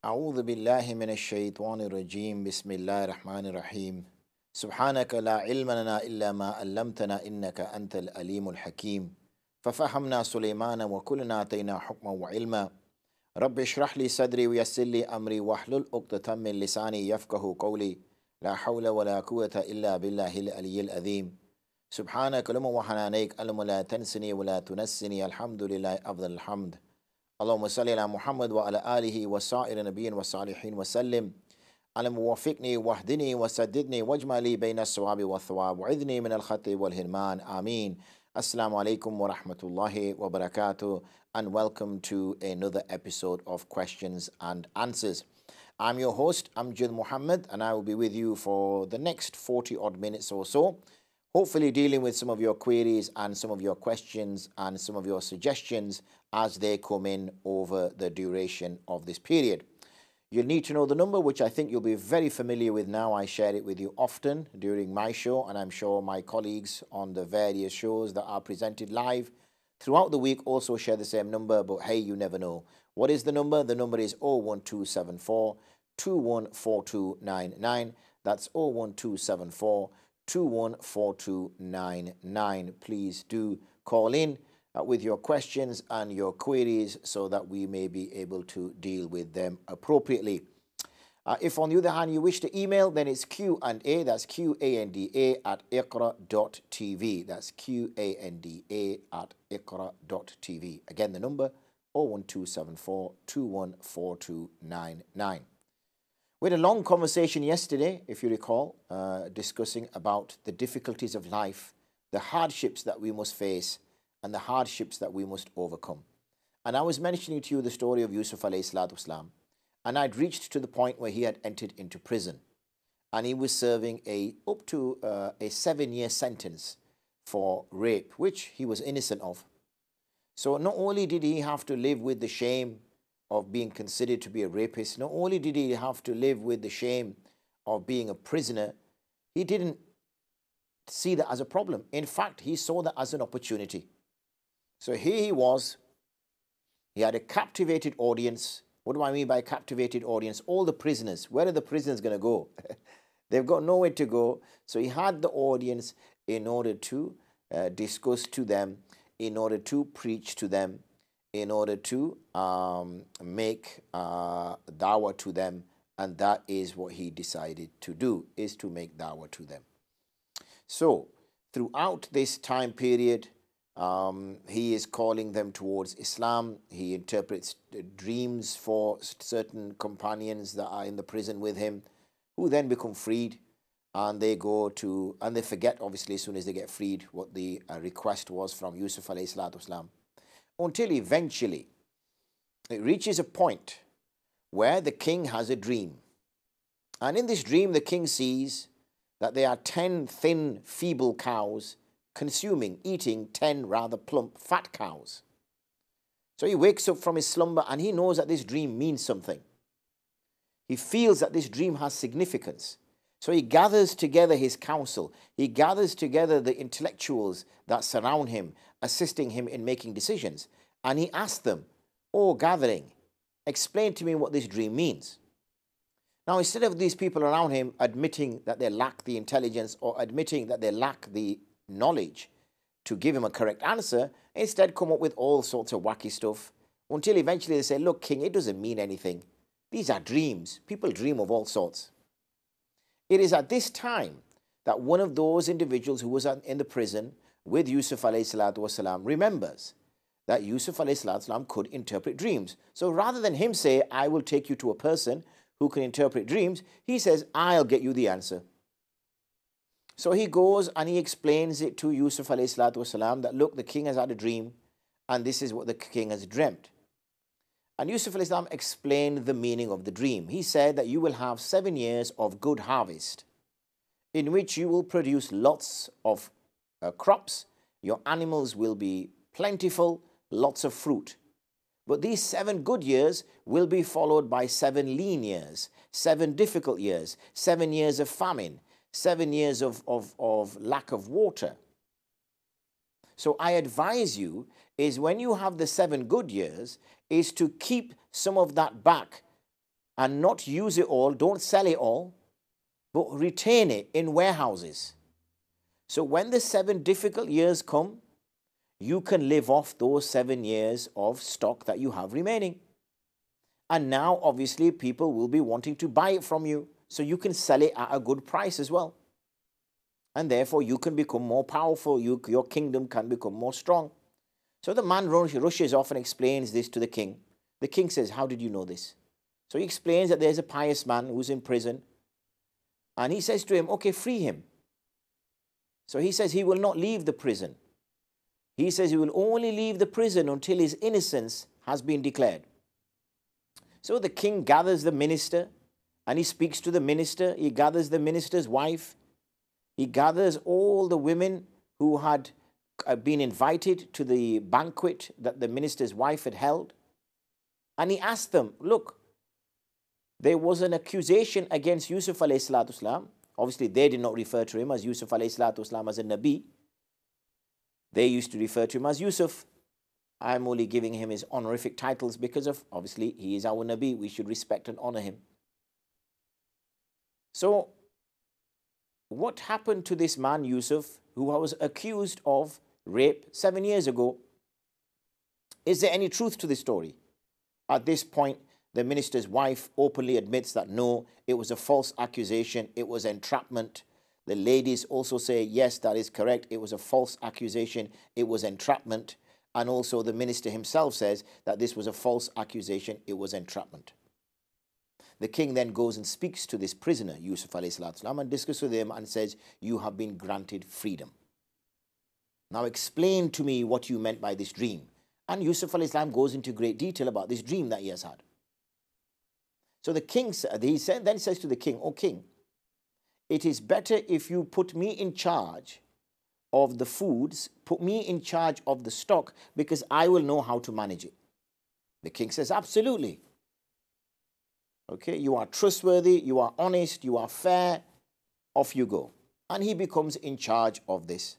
أعوذ بالله من الشيطان الرجيم بسم الله الرحمن الرحيم سبحانك لا علم لنا إلا ما علمتنا إنك أنت الأليم الحكيم ففهمنا سليمان وكلنا آتينا حكما وعلما رب اشرح لي صدري ويسر لي أمري واحلل عقدة من لساني يفقه قولي لا حول ولا قوة إلا بالله العلي العظيم سبحانك لما وحنانيك ألم لا تنسني ولا تنسني الحمد لله أفضل الحمد اللهم صل على محمد وعلى آله وسائر النبيين والصالحين وسلم اللهم وفقني واهدني وسددني واجمع لي بين الصواب والثواب وعذني من الخطأ والهرمان آمين. Assalamu alaikum wa rahmatullahi wa barakatuh, and welcome to another episode of Questions and Answers. I'm your host, Amjad Muhammad, and I will be with you for the next 40 odd minutes or so, hopefully dealing with some of your queries and some of your questions and some of your suggestions as they come in over the duration of this period. You'll need to know the number, which I think you'll be very familiar with now. I share it with you often during my show, and I'm sure my colleagues on the various shows that are presented live throughout the week also share the same number, but hey, you never know. What is the number? The number is 01274 214299. That's 01274 214299. Please do call in with your questions and your queries so that we may be able to deal with them appropriately. If on the other hand you wish to email, then it's Q&A, that's Q-A-N-D-A at iqra.tv. That's Q-A-N-D-A at iqra.tv. Again, the number 01274 214299. We had a long conversation yesterday, if you recall, discussing about the difficulties of life, the hardships that we must face, and the hardships that we must overcome. And I was mentioning to you the story of Yusuf alayhi salatu wasalam, and I'd reached to the point where he had entered into prison, and he was serving up to a 7-year sentence for rape, which he was innocent of. So not only did he have to live with the shame of being considered to be a rapist, not only did he have to live with the shame of being a prisoner, he didn't see that as a problem. In fact, he saw that as an opportunity. So here he was, he had a captivated audience. What do I mean by captivated audience? All the prisoners. Where are the prisoners going to go? They've got nowhere to go. So he had the audience in order to discuss to them, in order to preach to them, in order to make dawah to them. And that is what he decided to do, is to make dawah to them. So throughout this time period, he is calling them towards Islam. He interprets dreams for certain companions that are in the prison with him, who then become freed, and they go to, and they forget, obviously, as soon as they get freed, what the request was from Yusuf alayhi salatu wasalam, until eventually it reaches a point where the king has a dream. And in this dream, the king sees that there are 10 thin, feeble cows eating 10 rather plump, fat cows. So he wakes up from his slumber and he knows that this dream means something. He feels that this dream has significance. So he gathers together his council. He gathers together the intellectuals that surround him, assisting him in making decisions. And he asks them, "Oh, gathering, explain to me what this dream means." Now, instead of these people around him admitting that they lack the intelligence or admitting that they lack the knowledge to give him a correct answer, instead come up with all sorts of wacky stuff until eventually they say, "Look, king, it doesn't mean anything. These are dreams. People dream of all sorts." It is at this time that one of those individuals who was in the prison with Yusuf alayhi salatu wasalam remembers that Yusuf alayhi salatu wasalam could interpret dreams. So rather than him say, "I will take you to a person who can interpret dreams," he says, "I'll get you the answer." So he goes and he explains it to Yusuf alayhi salatu wasalam that, "Look, the king has had a dream and this is what the king has dreamt." And Yusuf alayhi salam explained the meaning of the dream. He said that you will have 7 years of good harvest in which you will produce lots of crops. Your animals will be plentiful, lots of fruit. But these 7 good years will be followed by 7 lean years, 7 difficult years, 7 years of famine, 7 years of lack of water. So I advise you is when you have the 7 good years is to keep some of that back and not use it all, don't sell it all, but retain it in warehouses. So when the 7 difficult years come, you can live off those 7 years of stock that you have remaining. And now, obviously, people will be wanting to buy it from you, so you can sell it at a good price as well. And therefore, you can become more powerful. Your kingdom can become more strong. So the man rushes off and explains this to the king. The king says, how did you know this? So he explains that there's a pious man who's in prison. And he says to him, okay, free him. So he says he will not leave the prison. He says he will only leave the prison until his innocence has been declared. So the king gathers the minister and he speaks to the minister. He gathers the minister's wife. He gathers all the women who had been invited to the banquet that the minister's wife had held. And he asked them, look, there was an accusation against Yusuf alayhi salatu wasalam. Obviously, they did not refer to him as Yusuf alayhi salatu wasalam as a Nabi. They used to refer to him as Yusuf. I'm only giving him his honorific titles because of, obviously, he is our Nabi. We should respect and honor him. So, what happened to this man, Yusuf, who was accused of rape 7 years ago? Is there any truth to this story? At this point, the minister's wife openly admits that no, it was a false accusation, it was entrapment. The ladies also say, yes, that is correct, it was a false accusation, it was entrapment. And also the minister himself says that this was a false accusation, it was entrapment. The king then goes and speaks to this prisoner, Yusuf alayhi salatu wasalam, and discusses with him and says, you have been granted freedom. Now explain to me what you meant by this dream. And Yusuf alayhi salam goes into great detail about this dream that he has had. So the king then says to the king, O king, it is better if you put me in charge of the foods, put me in charge of the stock, because I will know how to manage it. The king says, absolutely. Okay, you are trustworthy, you are honest, you are fair, off you go. And he becomes in charge of this.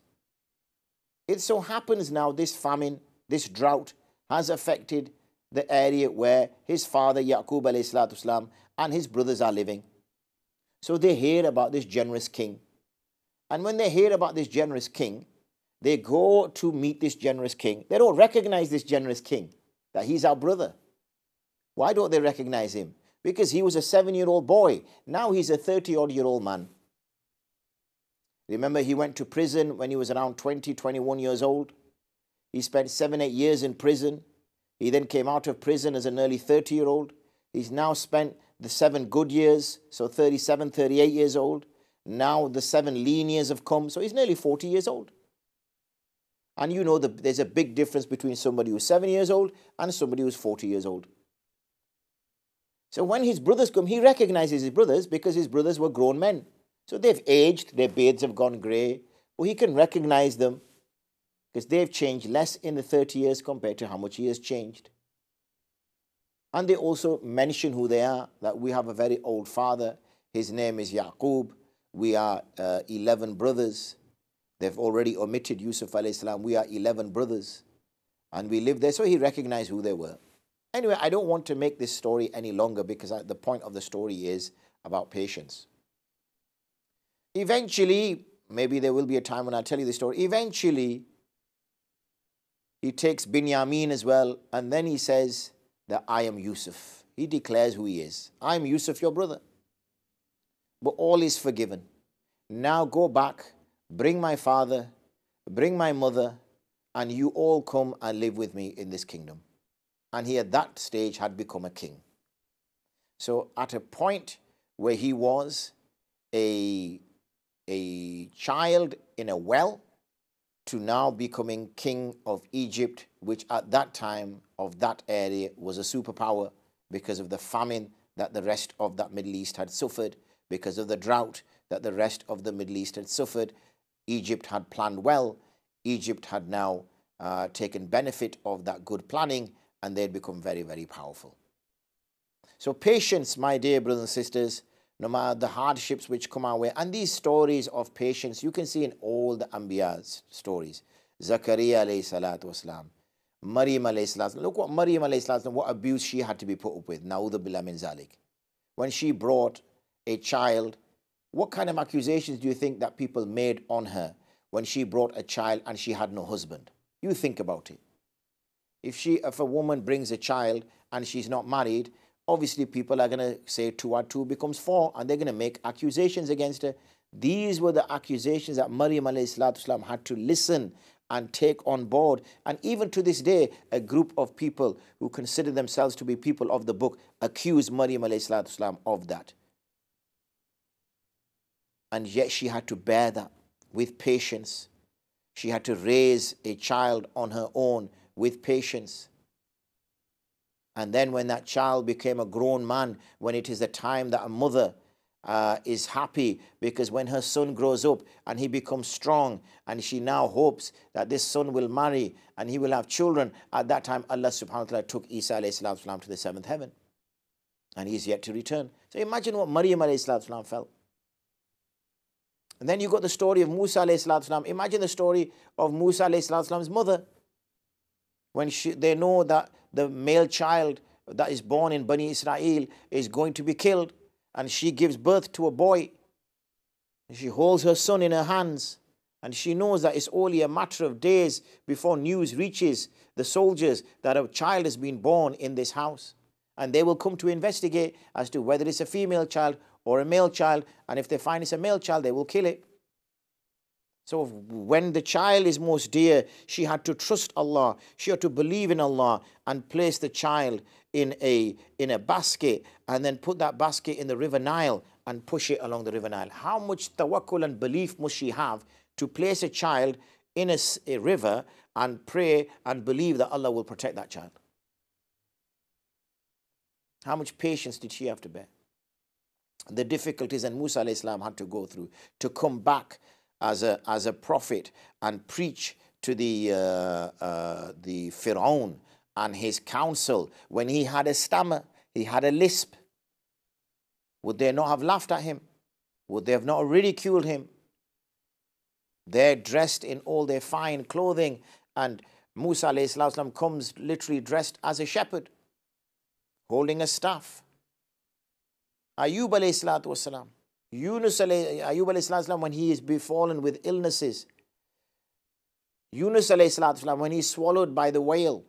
It so happens now this famine, this drought has affected the area where his father Yaqub alayhi salatu wasalam and his brothers are living. So they hear about this generous king. And when they hear about this generous king, they go to meet this generous king. They don't recognize this generous king, that he's our brother. Why don't they recognize him? Because he was a 7-year-old boy. Now he's a 30-odd-year-old man. Remember, he went to prison when he was around 20, 21 years old. He spent 7, 8 years in prison. He then came out of prison as an early 30-year-old. He's now spent the 7 good years, so 37, 38 years old. Now the 7 lean years have come, so he's nearly 40 years old. And you know there's a big difference between somebody who's 7 years old and somebody who's 40 years old. So when his brothers come, he recognizes his brothers because his brothers were grown men. So they've aged, their beards have gone grey, but he can recognize them because they've changed less in the 30 years compared to how much he has changed. And they also mention who they are, that we have a very old father. His name is Yaqub. We are 11 brothers. They've already omitted Yusuf alayhi salam. We are 11 brothers. And we live there. So he recognized who they were. Anyway, I don't want to make this story any longer because the point of the story is about patience. Eventually, maybe there will be a time when I'll tell you the story. Eventually, he takes Binyamin as well. And then he says that I am Yusuf. He declares who he is. I am Yusuf, your brother. But all is forgiven. Now go back, bring my father, bring my mother, and you all come and live with me in this kingdom. And he at that stage had become a king. So at a point where he was a child in a well to now becoming king of Egypt, which at that time of that area was a superpower because of the famine that the rest of that Middle East had suffered, because of the drought that the rest of the Middle East had suffered. Egypt had planned well. Egypt had now taken benefit of that good planning, and they'd become very, very powerful. So patience, my dear brothers and sisters, no matter the hardships which come our way, and these stories of patience, you can see in all the Anbiya's stories. Zakaria alayhi salatu wasalam, Maryam alayhi salatu wasalam. Look what Maryam alayhi salatu wasalam, what abuse she had to be put up with. Na'udhu billah min zalik. when she brought a child, what kind of accusations do you think that people made on her when she brought a child and she had no husband? You think about it. If a woman brings a child and she's not married, obviously people are going to say 2 and 2 becomes 4, and they're going to make accusations against her. These were the accusations that Maryam alayhi salatu wasalam had to listen and take on board. And even to this day, a group of people who consider themselves to be people of the book accuse Maryam alayhi salatu wasalam of that. And yet she had to bear that with patience. She had to raise a child on her own with patience. And then when that child became a grown man, when it is the time that a mother is happy, because when her son grows up and he becomes strong, and she now hopes that this son will marry and he will have children, at that time Allah subhanahu wa ta'ala took Isa alayhi salatu wasalam to the 7th heaven, and he's yet to return. So imagine what Maryam alayhi salatu wasalam felt. And then you got the story of Musa alayhi salatu wasalam. Imagine the story of Musa alayhi salatu wasalam's mother. When they know that the male child that is born in Bani Israel is going to be killed, and she gives birth to a boy. She holds her son in her hands, and she knows that it's only a matter of days before news reaches the soldiers that a child has been born in this house. And they will come to investigate as to whether it's a female child or a male child, and if they find it's a male child, they will kill it. So when the child is most dear, she had to trust Allah. She had to believe in Allah and place the child in a basket, and then put that basket in the River Nile and push it along the River Nile. How much tawakkul and belief must she have to place a child in a river and pray and believe that Allah will protect that child? How much patience did she have to bear? The difficulties that Musa alayhi salam had to go through to come back as a prophet and preach to the Fir'aun and his council when he had a stammer, he had a lisp. Would they not have laughed at him? Would they have not ridiculed him? They're dressed in all their fine clothing, and Musa alayhi salam comes literally dressed as a shepherd, holding a staff. Ayub alayhi salatu wasalam, Ayub alayhi salam, when he is befallen with illnesses. Yunus alayhi salam, when he's swallowed by the whale.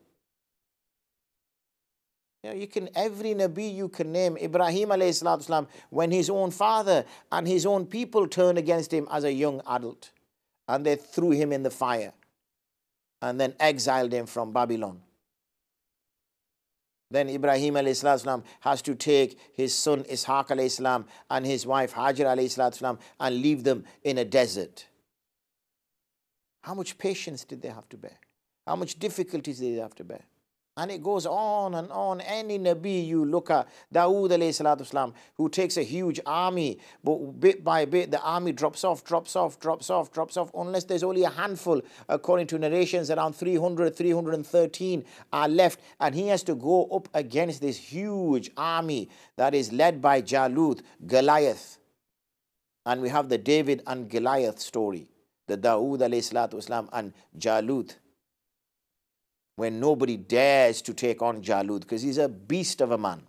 Every Nabi you can name. Ibrahim alayhi salam, when his own father and his own people turned against him as a young adult, and they threw him in the fire and then exiled him from Babylon. Then Ibrahim alayhi salam has to take his son Ishaq alayhi salam and his wife Hajar alayhi salam and leave them in a desert. How much patience did they have to bear? How much difficulties did they have to bear? And it goes on and on. Any Nabi you look at, Dawood alayhi salatu wasalam, who takes a huge army, but bit by bit the army drops off, unless there's only a handful, according to narrations, around 313 are left. And he has to go up against this huge army that is led by Jalut, Goliath. And we have the David and Goliath story, the Dawood alayhi salatu wasalam and Jalut, when nobody dares to take on Jalut because he's a beast of a man.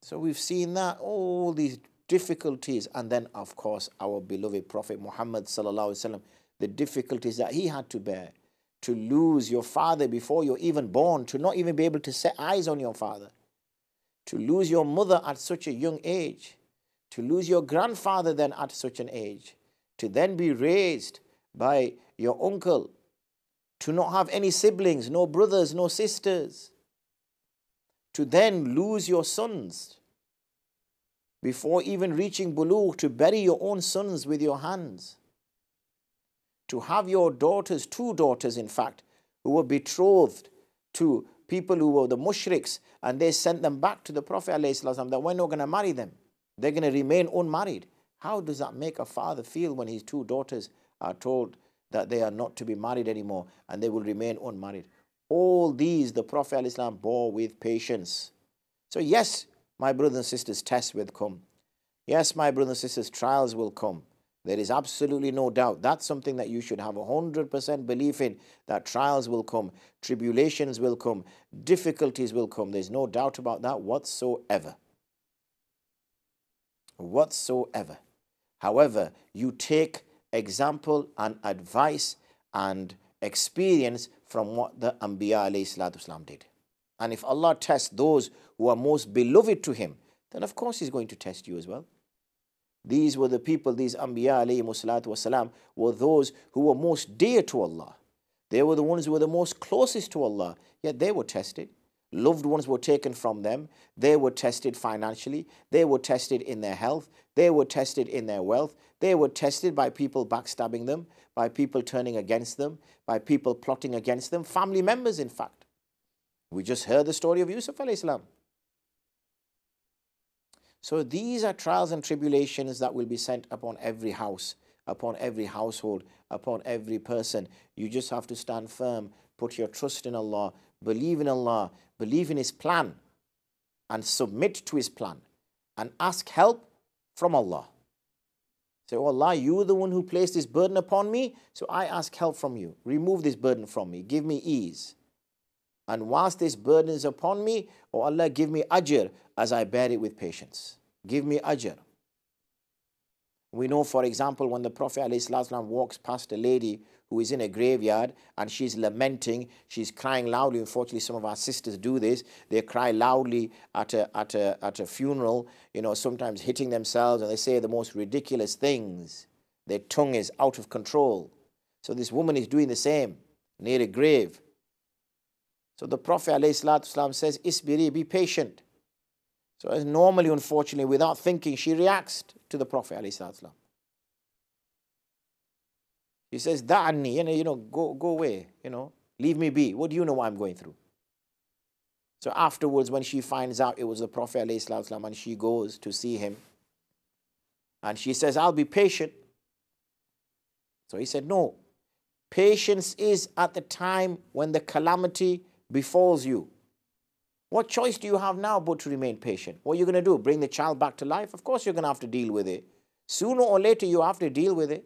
So we've seen that, all these difficulties, and then of course our beloved Prophet Muhammad sallallahu alaihi wasallam, the difficulties that he had to bear, to lose your father before you're even born, to not even be able to set eyes on your father, to lose your mother at such a young age, to lose your grandfather then at such an age, to then be raised by your uncle, to not have any siblings, no brothers, no sisters, to then lose your sons before even reaching bulugh, to bury your own sons with your hands, to have your daughters, 2 daughters in fact, who were betrothed to people who were the mushriks, and they sent them back to the Prophet ﷺ that we're not going to marry them. They're going to remain unmarried. How does that make a father feel when his 2 daughters are told that they are not to be married anymore and they will remain unmarried? All these the Prophet ﷺ bore with patience. So yes, my brothers and sisters, tests will come. Yes, my brothers and sisters, trials will come. There is absolutely no doubt. That's something that you should have 100% belief in, that trials will come, tribulations will come, difficulties will come. There's no doubt about that whatsoever. Whatsoever. However, you take example and advice and experience from what the Anbiya alayhi salatu wasalam did. And if Allah tests those who are most beloved to Him, then of course He's going to test you as well. These were the people, these Anbiya alayhi salatu wasalam, were those who were most dear to Allah. They were the ones who were the most closest to Allah, yet they were tested. Loved ones were taken from them. They were tested financially. They were tested in their health. They were tested in their wealth. They were tested by people backstabbing them, by people turning against them, by people plotting against them, family members in fact. We just heard the story of Yusuf alayhi salam. So these are trials and tribulations that will be sent upon every house, upon every household, upon every person. You just have to stand firm, put your trust in Allah, believe in His plan, and submit to His plan, and ask help from Allah. Say, oh Allah, you are the one who placed this burden upon me, so I ask help from you. Remove this burden from me, give me ease. And whilst this burden is upon me, oh Allah, give me ajr as I bear it with patience. Give me ajr. We know, for example, when the Prophet ﷺ walks past a lady who is in a graveyard and she's lamenting, she's crying loudly. Unfortunately, some of our sisters do this. They cry loudly at a funeral, you know, sometimes hitting themselves, and they say the most ridiculous things. Their tongue is out of control. So this woman is doing the same near a grave. So the Prophet ﷺ says, Isbiri, be patient. So as normally, unfortunately, without thinking, she reacts to the Prophet ﷺ. He says, Da'anni, go away, leave me be. What do you know what I'm going through? So afterwards, when she finds out it was the Prophet ﷺ, and she goes to see him, and she says, I'll be patient. So he said, no. Patience is at the time when the calamity befalls you. What choice do you have now but to remain patient? What are you going to do? Bring the child back to life? Of course you're going to have to deal with it. Sooner or later you have to deal with it.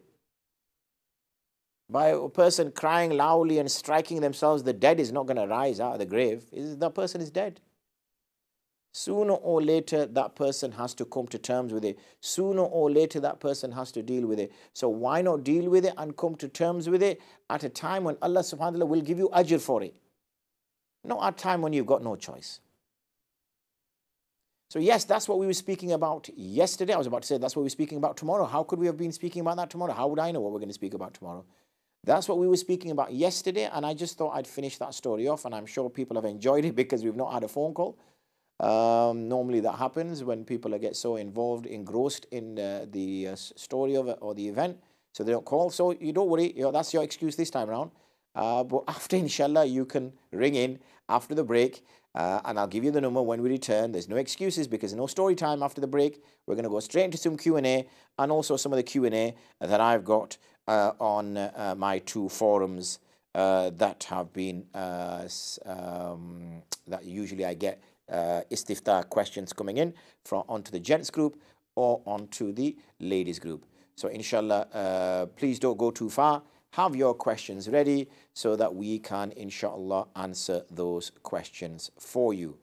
By a person crying loudly and striking themselves, the dead is not going to rise out of the grave. That person is dead. Sooner or later that person has to come to terms with it. Sooner or later that person has to deal with it. So why not deal with it and come to terms with it at a time when Allah subhanahu wa ta'ala will give you ajr for it? Not at a time when you've got no choice. So yes, that's what we were speaking about yesterday. I was about to say that's what we're speaking about tomorrow. How could we have been speaking about that tomorrow? How would I know what we're going to speak about tomorrow? That's what we were speaking about yesterday, and I just thought I'd finish that story off, and I'm sure people have enjoyed it because we've not had a phone call. Normally that happens when people get so engrossed in the story of it or the event, so they don't call. So you don't worry, that's your excuse this time around. But after, inshallah, you can ring in after the break, and I'll give you the number when we return. There's no excuses because no story time after the break. We're going to go straight into some Q&A, and also some of the Q&A that I've got on my two forums that have been, that usually I get istiftah questions coming in from onto the gents group or onto the ladies group. So inshallah, please don't go too far. Have your questions ready so that we can, inshallah, answer those questions for you.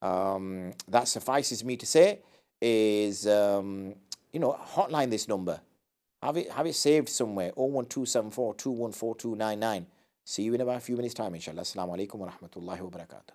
That suffices me to say is, hotline this number. Have it saved somewhere, 01274 214299. See you in about a few minutes' time, inshallah. Assalamu alaikum wa rahmatullahi wa barakatuh.